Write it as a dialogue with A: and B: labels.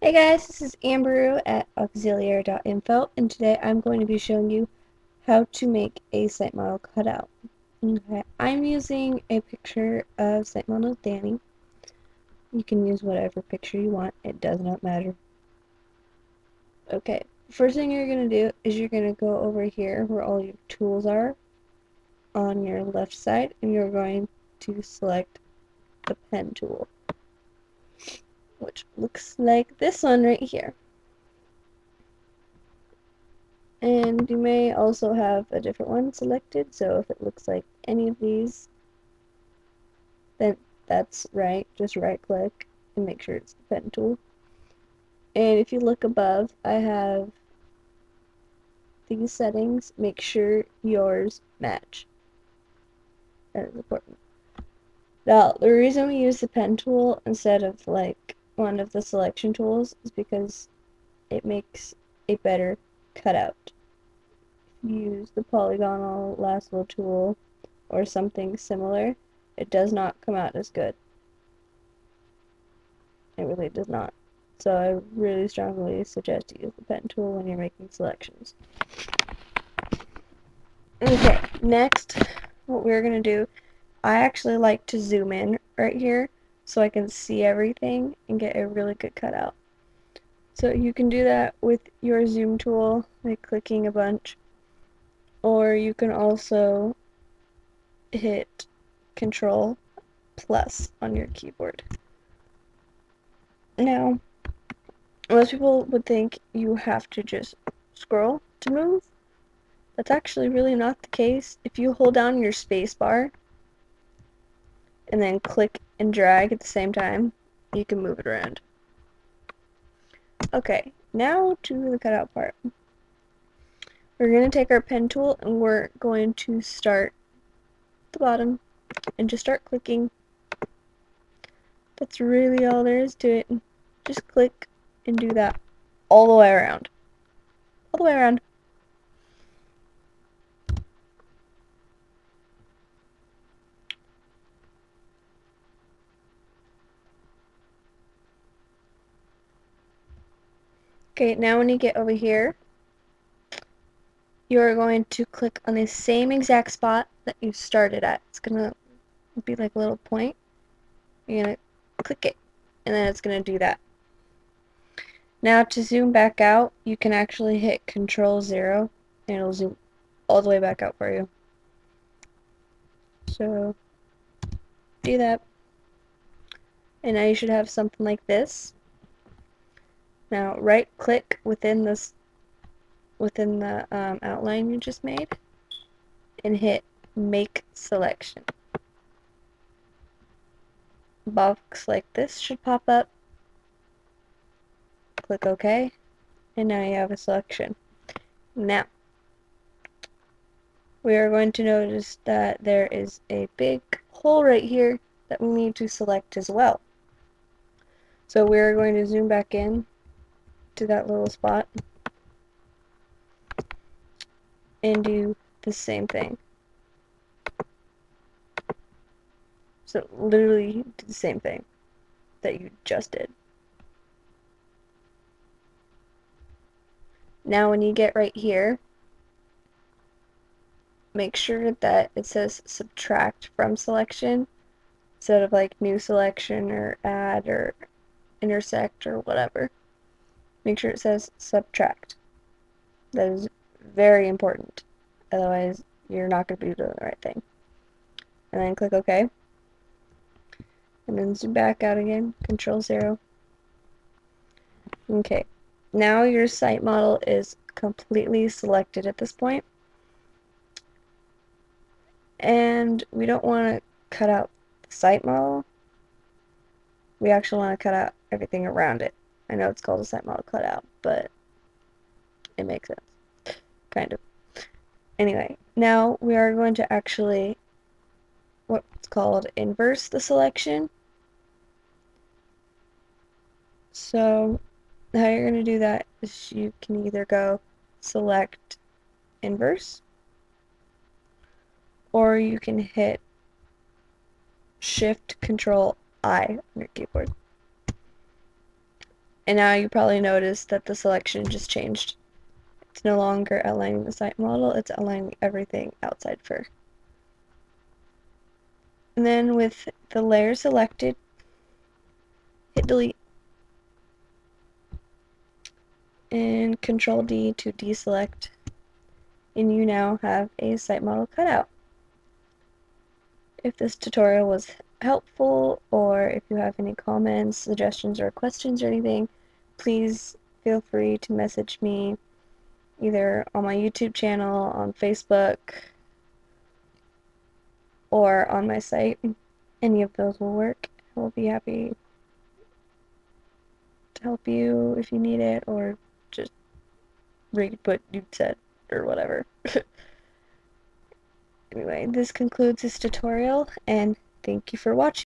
A: Hey guys, this is Amber at Auxiliaire.info, and today I'm going to be showing you how to make a site model cutout. Okay, I'm using a picture of site model Danny. You can use whatever picture you want, it does not matter. Okay, first thing you're going to do is you're going to go over here where all your tools are on your left side, and you're going to select the pen tool, which looks like this one right here. And you may also have a different one selected, so if it looks like any of these, then that's right. Just right click and make sure it's the pen tool. And if you look above, I have these settings. Make sure yours match. That is important. Now, the reason we use the pen tool instead of like one of the selection tools is because it makes a better cutout. If you use the polygonal lasso tool or something similar, it does not come out as good. It really does not. So I really strongly suggest you use the pen tool when you're making selections. Okay, next, what we're going to do, I actually like to zoom in right here so I can see everything and get a really good cutout. So you can do that with your zoom tool by clicking a bunch, or you can also hit Control plus on your keyboard. Now, most people would think you have to just scroll to move. That's actually really not the case. If you hold down your space bar and then click and drag at the same time, you can move it around. Okay, now to the cutout part. We're going to take our pen tool and we're going to start at the bottom and just start clicking. That's really all there is to it. Just click and do that all the way around. All the way around. Okay, now when you get over here, you're going to click on the same exact spot that you started at. It's going to be like a little point. You're going to click it, and then it's going to do that. Now to zoom back out, you can actually hit Control 0, and it'll zoom all the way back out for you. So, do that. And now you should have something like this. Now right click within this the outline you just made and hit Make Selection. A box like this should pop up. Click OK, and now you have a selection. Now, we are going to notice that there is a big hole right here that we need to select as well. So we're going to zoom back in to that little spot and do the same thing. So literally do the same thing that you just did. Now when you get right here, make sure that it says subtract from selection instead of like new selection or add or intersect or whatever. Make sure it says subtract. That is very important. Otherwise, you're not going to be doing the right thing. And then click OK. And then zoom back out again. Control 0. Okay. Now your site model is completely selected at this point. And we don't want to cut out the site model. We actually want to cut out everything around it. I know it's called a site model cutout, but it makes sense. Kind of. Anyway, now we are going to actually what's called inverse the selection. So how you're going to do that is you can either go select inverse, or you can hit Shift Control I on your keyboard. And now you probably noticed that the selection just changed. It's no longer outlining the site model, it's outlining everything outside fur. And then with the layer selected, hit delete and Control D to deselect, and you now have a site model cutout. If this tutorial was helpful, or if you have any comments, suggestions, or questions or anything, please feel free to message me either on my YouTube channel, on Facebook, or on my site. Any of those will work. I will be happy to help you if you need it, or just read what you said, or whatever. Anyway, this concludes this tutorial, and thank you for watching.